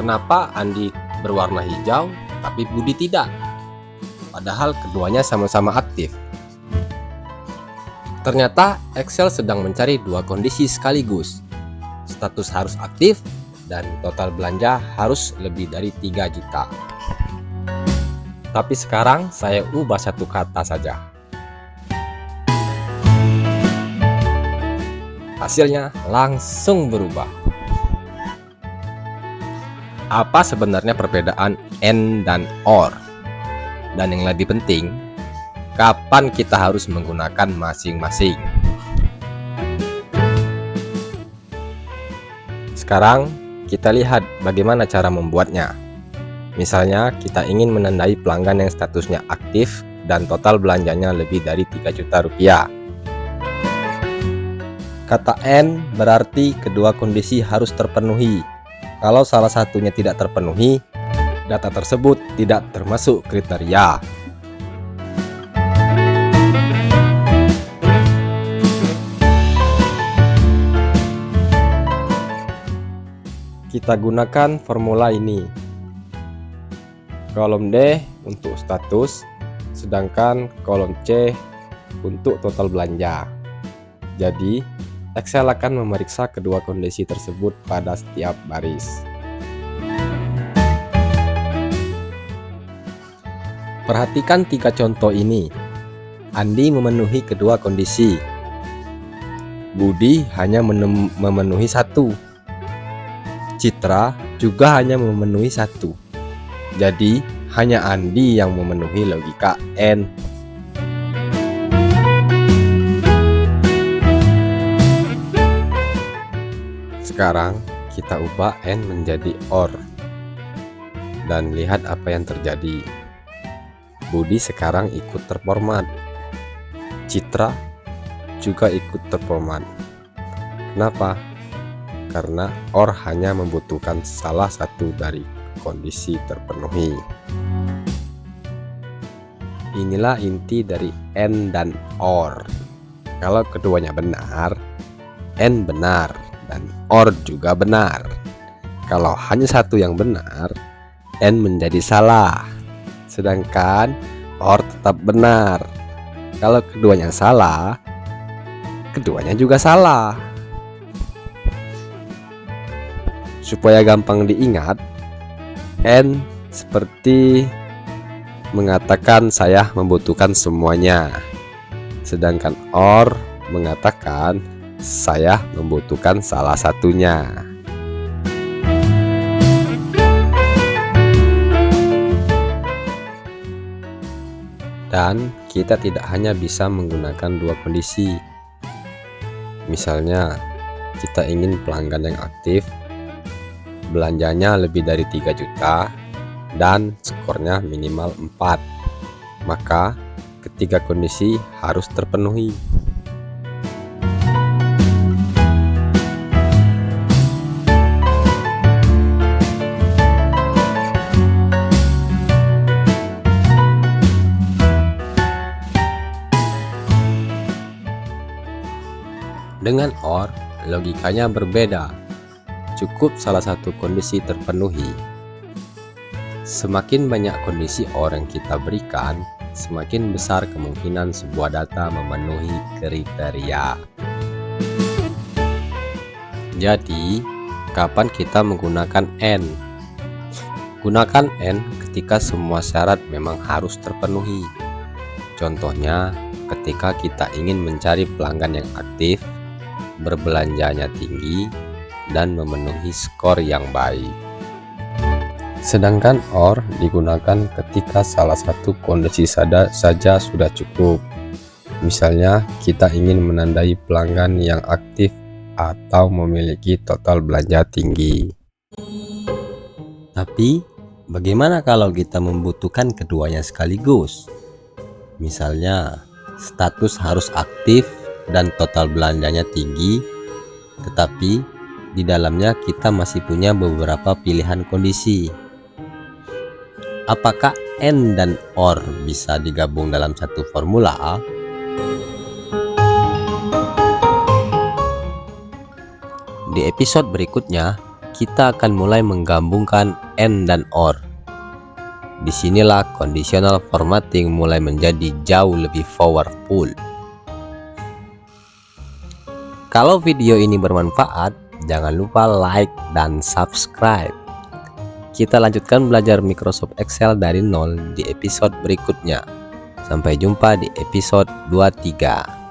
Kenapa Andi berwarna hijau tapi Budi tidak? Padahal keduanya sama-sama aktif. Ternyata Excel sedang mencari dua kondisi sekaligus. Status harus aktif dan total belanja harus lebih dari 3 juta. Tapi sekarang saya ubah satu kata saja. Hasilnya langsung berubah. Apa sebenarnya perbedaan and dan or? Dan yang lebih penting, kapan kita harus menggunakan masing-masing? Sekarang kita lihat bagaimana cara membuatnya. Misalnya kita ingin menandai pelanggan yang statusnya aktif dan total belanjanya lebih dari 3 juta rupiah. Kata and berarti kedua kondisi harus terpenuhi. Kalau salah satunya tidak terpenuhi, data tersebut tidak termasuk kriteria. Kita gunakan formula ini. Kolom D untuk status, sedangkan kolom C untuk total belanja. Jadi, Excel akan memeriksa kedua kondisi tersebut pada setiap baris. Perhatikan 3 contoh ini. Andi memenuhi kedua kondisi. Budi hanya memenuhi 1. Citra juga hanya memenuhi 1. Jadi, hanya Andi yang memenuhi logika and. Sekarang kita ubah and menjadi or. Dan lihat apa yang terjadi. Budi sekarang ikut terformat. Citra juga ikut terformat. Kenapa? Karena or hanya membutuhkan salah satu dari kondisi terpenuhi. Inilah inti dari and dan or. Kalau keduanya benar, and benar. Dan or juga benar. Kalau hanya satu yang benar, and menjadi salah. Sedangkan or tetap benar. Kalau keduanya salah, keduanya juga salah. Supaya gampang diingat, and seperti mengatakan saya membutuhkan semuanya. Sedangkan or mengatakan saya membutuhkan salah satunya. Dan kita tidak hanya bisa menggunakan dua kondisi. Misalnya, kita ingin pelanggan yang aktif, belanjanya lebih dari 3 juta, dan skornya minimal 4. Maka, ketiga kondisi harus terpenuhi. Dengan or, logikanya berbeda. Cukup salah satu kondisi terpenuhi. Semakin banyak kondisi or yang kita berikan, semakin besar kemungkinan sebuah data memenuhi kriteria. Jadi, kapan kita menggunakan and? Gunakan and ketika semua syarat memang harus terpenuhi. Contohnya, ketika kita ingin mencari pelanggan yang aktif, berbelanjanya tinggi, dan memenuhi skor yang baik. Sedangkan or digunakan ketika salah satu kondisi saja sudah cukup. Misalnya kita ingin menandai pelanggan yang aktif atau memiliki total belanja tinggi. Tapi bagaimana kalau kita membutuhkan keduanya sekaligus? Misalnya status harus aktif dan total belanjanya tinggi, tetapi di dalamnya kita masih punya beberapa pilihan kondisi. Apakah and dan or bisa digabung dalam satu formula? Di episode berikutnya, kita akan mulai menggabungkan AND dan OR. Disinilah conditional formatting mulai menjadi jauh lebih powerful. Kalau video ini bermanfaat, jangan lupa like dan subscribe. Kita lanjutkan belajar Microsoft Excel dari nol di episode berikutnya. Sampai jumpa di episode 23.